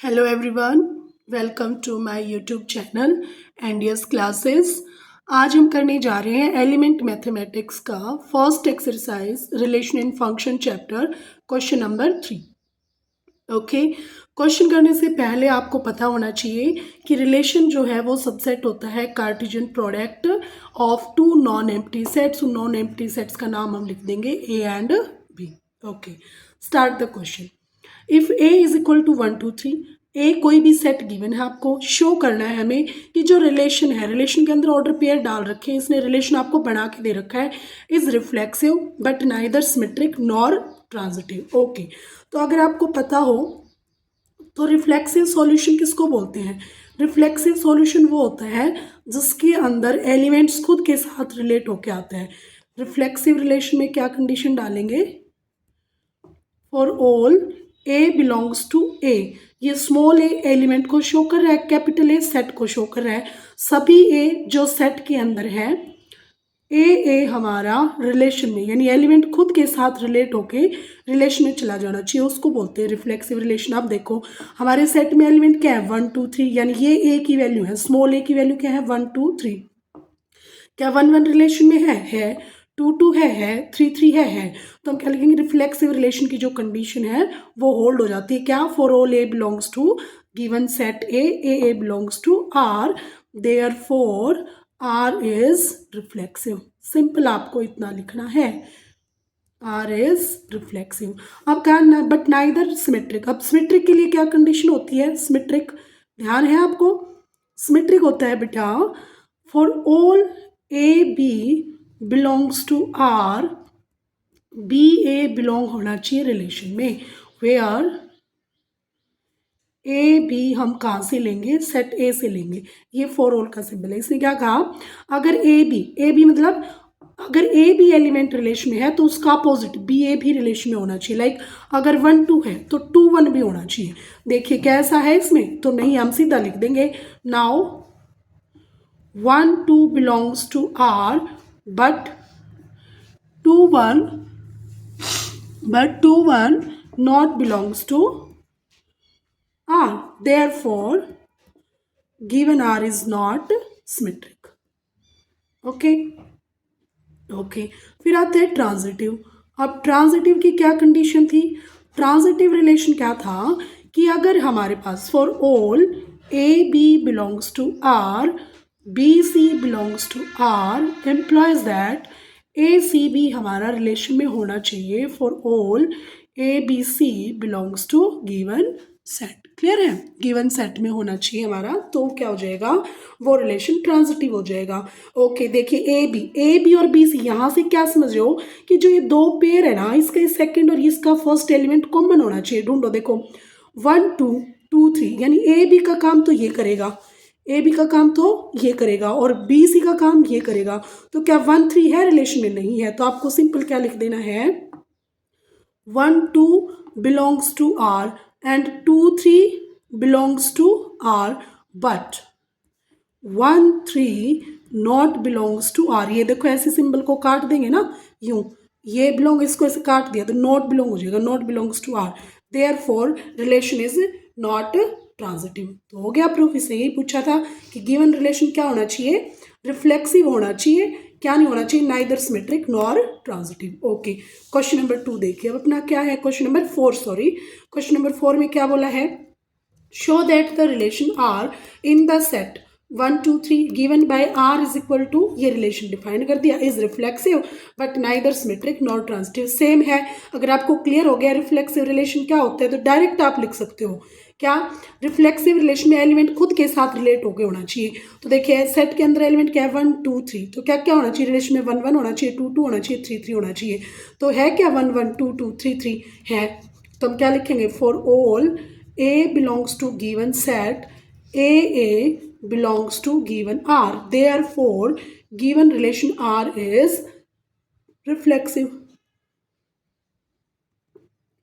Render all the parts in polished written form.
Hello everyone, welcome to my YouTube channel एंडियस classes. आज हम करने जा रहे हैं एलिमेंट मैथमेटिक्स का first exercise relation in function chapter question number 3। Okay, question करने से पहले आपको पता होना चाहिए कि रिलेशन जो है वो सबसेट होता है Cartesian product of two non empty sets. Non empty sets का नाम हम लिख देंगे A and B. Okay, start the question. If A is equal to 1 2 3, A कोई भी सेट गिवन है, आपको शो करना है हमें कि जो रिलेशन है, रिलेशन के अंदर ऑर्डर पेयर डाल रखे हैं, इसने रिलेशन आपको बना के दे रखा है, is reflexive but neither symmetric nor transitive. Okay, तो अगर आपको पता हो तो रिफ्लेक्सिव सॉल्यूशन किसको बोलते हैं? रिफ्लेक्सिव सॉल्यूशन वो होता है जिसके अंदर एलिमेंट्स खुद के साथ रिलेट होके आते हैं। रिफ्लेक्सिव रिलेशन में क्या कंडीशन डालेंगे? For all A belongs to a, ये स्मॉल ए एलिमेंट को शो कर रहा है, कैपिटल ए सेट को शो कर रहा है। सभी ए जो सेट के अंदर है, ए हमारा रिलेशन में यानी एलिमेंट खुद के साथ रिलेट होके रिलेशन में चला जाना चाहिए, उसको बोलते हैं रिफ्लेक्सिव रिलेशन। आप देखो हमारे सेट में एलिमेंट क्या है? 1 2 3, यानी ये ए की वैल्यू है, स्मॉल ए की वैल्यू क्या है? 1 2 3। क्या 1 1 रिलेशन में है? 2 2 है 3 3 है। तो हम क्या लिखेंगे? रिफ्लेक्सिव रिलेशन की जो कंडीशन है वो होल्ड हो जाती है। क्या? For all A belongs to given set A belongs to R, therefore R is reflexive. Simple, आपको इतना लिखना है, आर इज रिफ्लेक्सिव। अब कहा बट नाइदर सिमेट्रिक। अब सिमेट्रिक के लिए क्या कंडीशन होती है? सिमेट्रिक, ध्यान है आपको, सिमेट्रिक होता है बेटा for all A B belongs to R, B A belong होना चाहिए रिलेशन में, वेयर ए बी हम कहाँ से लेंगे? सेट ए से लेंगे। ये फॉर ऑल का सिंबल है। इसने क्या कहा? अगर ए बी मतलब अगर ए बी एलिमेंट रिलेशन में है तो उसका अपोजिट बी ए भी रिलेशन में होना चाहिए। लाइक अगर 1 2 है तो 2 1 भी होना चाहिए। देखिए कैसा है इसमें, तो नहीं, हम सीधा लिख देंगे now 1 2 belongs to R, but 2 1 not belongs to R. Therefore, given R is not symmetric. Okay. Okay, फिर आते हैं ट्रांजिटिव। अब ट्रांजिटिव की क्या कंडीशन थी? ट्रांजिटिव रिलेशन क्या था कि अगर हमारे पास for all A B belongs to R, b c belongs to R, implies that a c b हमारा रिलेशन में होना चाहिए for all A b c belongs to given set. Clear है? गिवन सेट में होना चाहिए हमारा, तो क्या हो जाएगा? वो रिलेशन ट्रांजिटिव हो जाएगा। ओके, देखिए ए बी और बी सी, यहाँ से क्या समझ रहे हो कि जो ये दो पेयर है ना, इसका सेकंड और इसका फर्स्ट एलिमेंट कॉमन होना चाहिए। ढूंढो, देखो 1 2 2 3, यानी ए बी का काम तो ये करेगा, ए बी का काम तो ये करेगा और बी सी का काम ये करेगा। तो क्या 1 3 है रिलेशन में? नहीं है। तो आपको सिंपल क्या लिख देना है? 1 2 belongs to R and 2 3 belongs to R, but 1 3 not belongs to R। ये देखो ऐसे सिंबल को काट देंगे ना, यूं, ये बिलोंग, इसको ऐसे काट दिया तो नॉट बिलोंग हो जाएगा, not belongs to R, therefore relation is not transitive. तो हो गया प्रूफ। इसने यही पूछा था कि गिवन रिलेशन क्या होना चाहिए? रिफ्लेक्सिव होना चाहिए। क्या नहीं होना चाहिए? Neither symmetric nor transitive. Okay, question number 2 देखिए। अब अपना क्या है? Question number 4, sorry, question number 4 में क्या बोला है? Show that the relation R in the set 1 2 3 given by R is equal to, ये रिलेशन डिफाइन कर दिया, is reflexive but neither symmetric nor transitive. Same है। अगर आपको क्लियर हो गया रिफ्लेक्सिव रिलेशन क्या होता है तो डायरेक्ट आप लिख सकते हो क्या? रिफ्लेक्सिव रिलेशन में एलिमेंट खुद के साथ रिलेट होकर होना चाहिए। तो देखिए सेट के अंदर एलिमेंट क्या है? 1 2 3, तो क्या क्या होना चाहिए रिलेशन में? 1 1 होना चाहिए, 2 2 होना चाहिए, 3 3 होना चाहिए। तो है क्या? 1 1 2 2 3 3 है। तो हम क्या लिखेंगे? For all A belongs to given set, A belongs to given R. Therefore, given relation R is reflexive.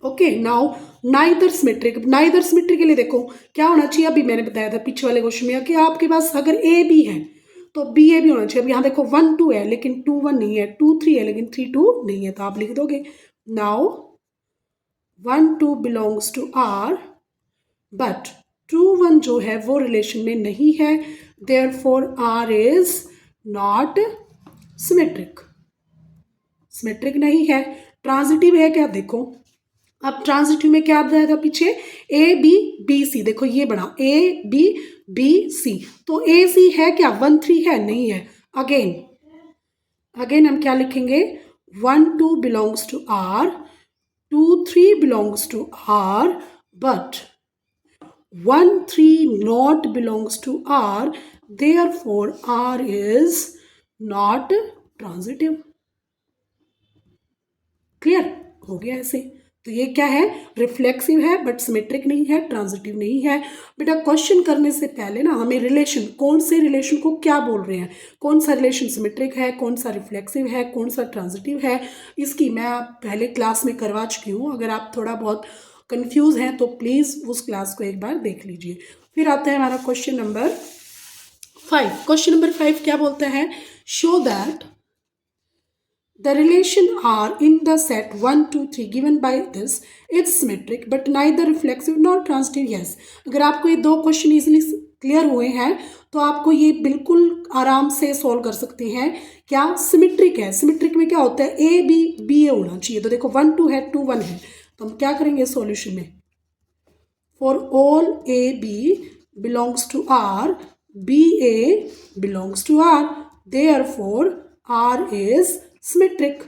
Okay, now neither symmetric. Neither symmetric के लिए देखो क्या होना चाहिए? अभी मैंने बताया था पीछे वाले क्वेश्चन में कि आपके पास अगर A B है तो B A भी होना चाहिए। अब यहाँ देखो 1 2 है लेकिन 2 1 नहीं है, 2 3 है लेकिन 3 2 नहीं है, तो आप लिख दोगे now 1 2 belongs to R, but two one जो है वो रिलेशन में नहीं है, therefore R is not symmetric, symmetric नहीं है। ट्रांजिटिव है क्या, देखो अब ट्रांजिटिव में क्या बताया था पीछे, ए बी बी सी, देखो ये बना ए बी बी सी, तो ए सी है क्या, 1 3 है, नहीं है। अगेन हम क्या लिखेंगे, 1 2 belongs to R, 2 3 belongs to R, but 1 3 not belongs to R, therefore R is not transitive। Clear हो गया ऐसे। तो ये क्या है, रिफ्लेक्सिव है बट सिमेट्रिक नहीं है, ट्रांजिटिव नहीं है। बेटा क्वेश्चन करने से पहले ना हमें रिलेशन, कौन से रिलेशन को क्या बोल रहे हैं, कौन सा रिलेशन सिमेट्रिक है, कौन सा रिफ्लेक्सिव है, कौन सा ट्रांजिटिव है, इसकी मैं पहले क्लास में करवा चुकी हूँ। अगर आप थोड़ा बहुत कंफ्यूज हैं तो प्लीज़ उस क्लास को एक बार देख लीजिए। फिर आता है हमारा क्वेश्चन नंबर 5। क्वेश्चन नंबर 5 क्या बोलता है, show that the relation R in the set 1 2 3 given by this it's symmetric but neither reflexive nor transitive। yes, अगर आपको ये दो क्वेश्चन इजीली क्लियर हुए हैं तो आपको ये बिल्कुल आराम से सॉल्व कर सकते हैं। क्या सिमेट्रिक है, सिमेट्रिक में क्या होता है, ए बी बी ए होना चाहिए। तो देखो 1 2 है, 2 1 है, तो हम क्या करेंगे सॉल्यूशन में, for all A B belongs to R, B A belongs to R, therefore R is symmetric,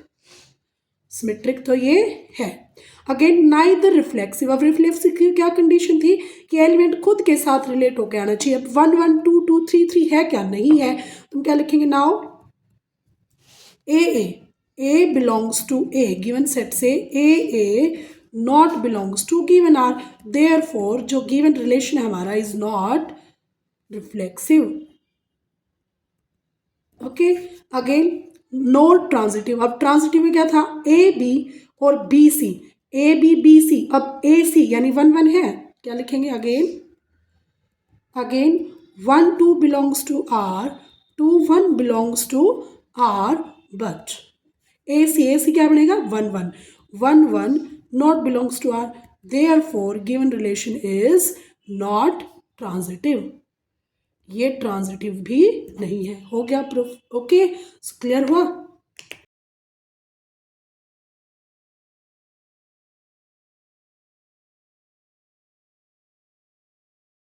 symmetric तो ये है। अगेन नाइदर रिफ्लेक्सिव, अब रिफ्लेक्सिव की क्या कंडीशन थी कि एलिमेंट खुद के साथ रिलेट होकर आना चाहिए। अब 1 1 2 2 3 3 है क्या, नहीं है, तुम क्या लिखेंगे, now a belongs to a, given set से a not belongs to given R, therefore जो गिवन रिलेशन है हमारा is not reflexive. Okay, again not transitive, अब ट्रांजिटिव में क्या था, ए बी और b c, a b b c, अब ए सी यानी 1 1 है, क्या लिखेंगे, again 1 2 belongs to R, 2 1 belongs to R, but a c क्या बनेगा, 1 1 1 1 not belongs to R, therefore given relation is not transitive, ये ट्रांजिटिव भी नहीं है। हो गया प्रूफ, ओके क्लियर हुआ।